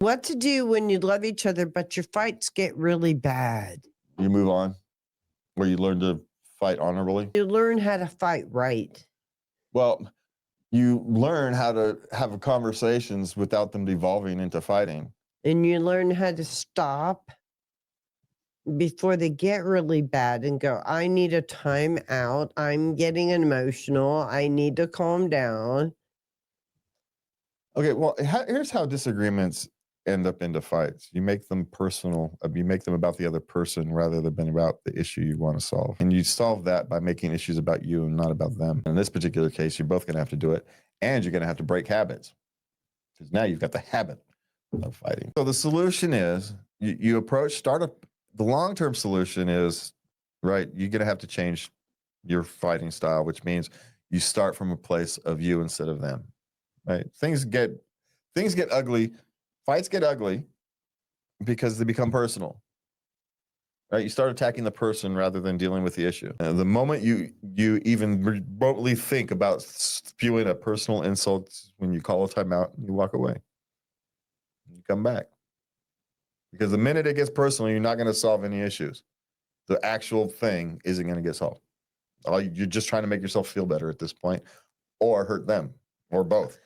What to do when you love each other, but your fights get really bad? You move on, where you learn to fight honorably. You learn how to fight right. Well, you learn how to have conversations without them devolving into fighting. And you learn how to stop before they get really bad and go, I need a time out. I'm getting emotional. I need to calm down. Okay, well, here's how disagreements end up into fights. You make them personal. You make them about the other person rather than about the issue you want to solve. And you solve that by making issues about you and not about them. In this particular case, you're both going to have to do it, and you're going to have to break habits because now you've got the habit of fighting. So the solution is you approach startup. The long-term solution is, right, you're going to have to change your fighting style, which means you start from a place of you instead of them. Right? Things get ugly. Fights get ugly because they become personal. Right? You start attacking the person rather than dealing with the issue. The moment you even remotely think about spewing a personal insult, when you call a timeout, you walk away. You come back. Because the minute it gets personal, you're not going to solve any issues. The actual thing isn't going to get solved. You're just trying to make yourself feel better at this point, or hurt them, or both.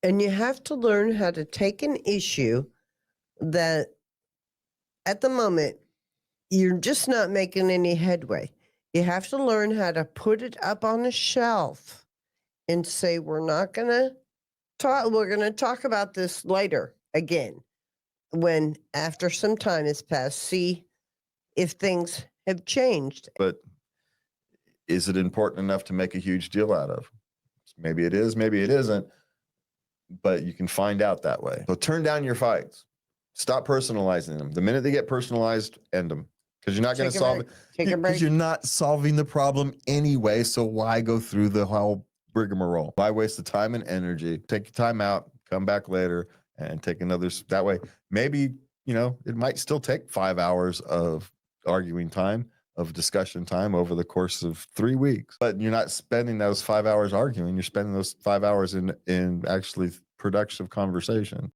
And you have to learn how to take an issue that at the moment you're just not making any headway. You have to learn how to put it up on a shelf and say, we're going to talk about this later again, when after some time has passed, see if things have changed. But is it important enough to make a huge deal out of? Maybe it is, maybe it isn't. But you can find out that way. So turn down your fights. Stop personalizing them. The minute they get personalized, end them. Because you're not going to solve it. Because you're not solving the problem anyway. So why go through the whole rigmarole? Why waste the time and energy? Take your time out, come back later, and take another. That way, maybe, it might still take 5 hours of arguing time, of discussion time over the course of 3 weeks. But you're not spending those 5 hours arguing. You're spending those 5 hours in actually productive conversation.